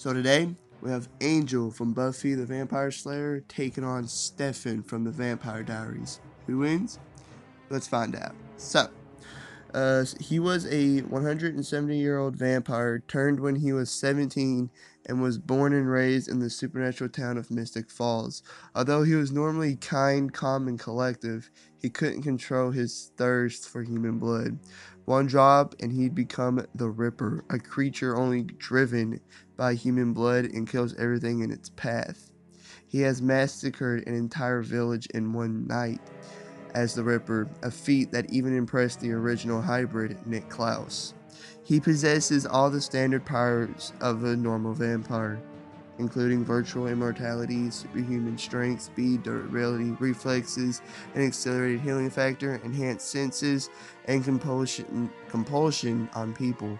So today, we have Angel from Buffy the Vampire Slayer taking on Stefan from the Vampire Diaries. Who wins? Let's find out. He was a 170-year-old vampire turned when he was 17 and was born and raised in the supernatural town of Mystic Falls. Although he was normally kind, calm, and collective, he couldn't control his thirst for human blood. One drop and he'd become the Ripper, a creature only driven by human blood and kills everything in its path. He has massacred an entire village in one night as the Ripper, a feat that even impressed the original hybrid, Nick Klaus. He possesses all the standard powers of a normal vampire, including virtual immortality, superhuman strength, speed, durability, reflexes, an accelerated healing factor, enhanced senses, and compulsion on people.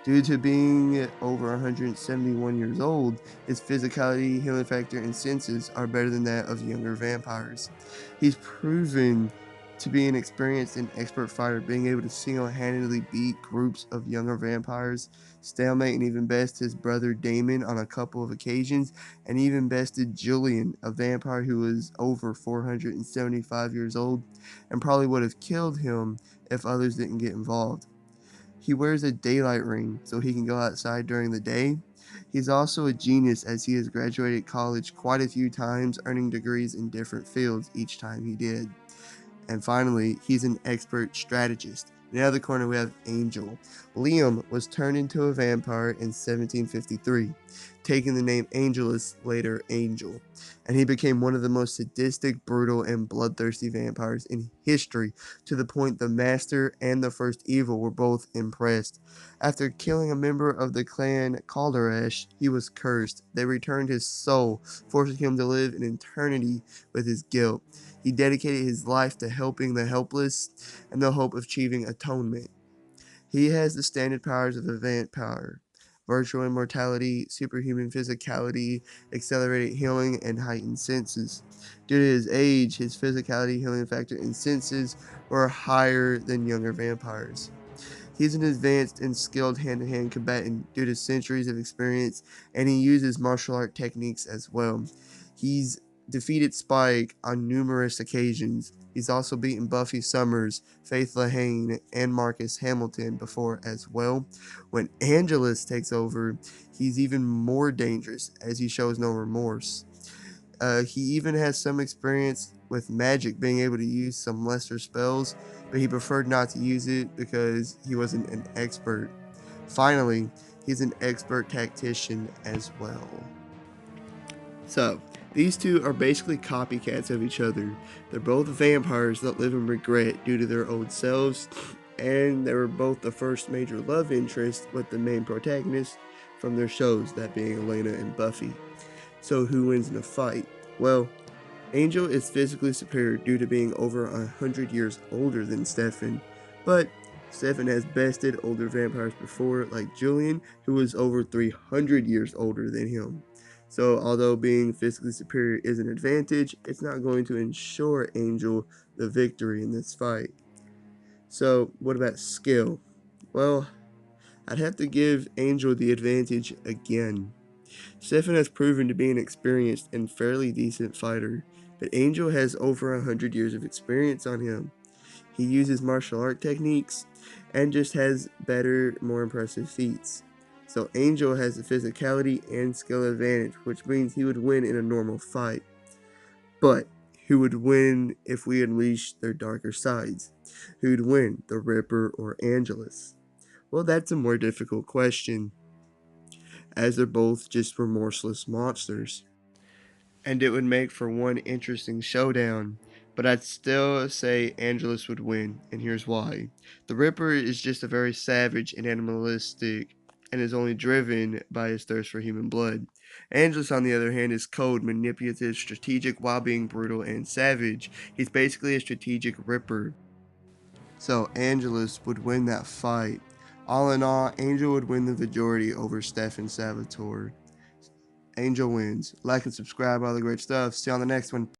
Due to being over 171 years old, his physicality, healing factor, and senses are better than that of younger vampires. He's proven to be an experienced and expert fighter, being able to single-handedly beat groups of younger vampires, stalemate and even best his brother Damon on a couple of occasions, and even bested Julian, a vampire who was over 475 years old, and probably would have killed him if others didn't get involved. He wears a daylight ring so he can go outside during the day. He's also a genius as he has graduated college quite a few times, earning degrees in different fields each time he did. And finally, he's an expert strategist. In the other corner, we have Angel. Liam was turned into a vampire in 1753, taking the name Angelus, later Angel, and he became one of the most sadistic, brutal, and bloodthirsty vampires in history, to the point the Master and the First Evil were both impressed. After killing a member of the clan Calderash, he was cursed. They returned his soul, forcing him to live an eternity with his guilt. He dedicated his life to helping the helpless in the hope of achieving atonement. He has the standard powers of a vampire: virtual immortality, superhuman physicality, accelerated healing, and heightened senses. Due to his age, his physicality, healing factor, and senses were higher than younger vampires. He's an advanced and skilled hand-to-hand combatant due to centuries of experience, and he uses martial art techniques as well. He's defeated Spike on numerous occasions. He's also beaten Buffy Summers, Faith Lahane, and Marcus Hamilton before as well. When Angelus takes over, he's even more dangerous as he shows no remorse. He even has some experience with magic, being able to use some lesser spells, but he preferred not to use it because he wasn't an expert. Finally, he's an expert tactician as well. So, these two are basically copycats of each other. They're both vampires that live in regret due to their old selves, and they were both the first major love interest with the main protagonist from their shows, that being Elena and Buffy. So who wins in a fight? Well, Angel is physically superior due to being over 100 years older than Stefan, but Stefan has bested older vampires before, like Julian, who was over 300 years older than him. So although being physically superior is an advantage, it's not going to ensure Angel the victory in this fight. So what about skill? Well, I'd have to give Angel the advantage again. Stefan has proven to be an experienced and fairly decent fighter, but Angel has over 100 years of experience on him. He uses martial art techniques and just has better, more impressive feats. So Angel has the physicality and skill advantage, which means he would win in a normal fight. But who would win if we unleashed their darker sides? Who'd win, the Ripper or Angelus? Well, that's a more difficult question, as they're both just remorseless monsters, and it would make for one interesting showdown. But I'd still say Angelus would win, and here's why. The Ripper is just a very savage and animalistic, and is only driven by his thirst for human blood. Angelus, on the other hand, is cold, manipulative, strategic, while being brutal and savage. He's basically a strategic Ripper. So Angelus would win that fight. All in all, Angel would win the majority over Stefan Salvatore. Angel wins. Like and subscribe, all the great stuff. See you on the next one.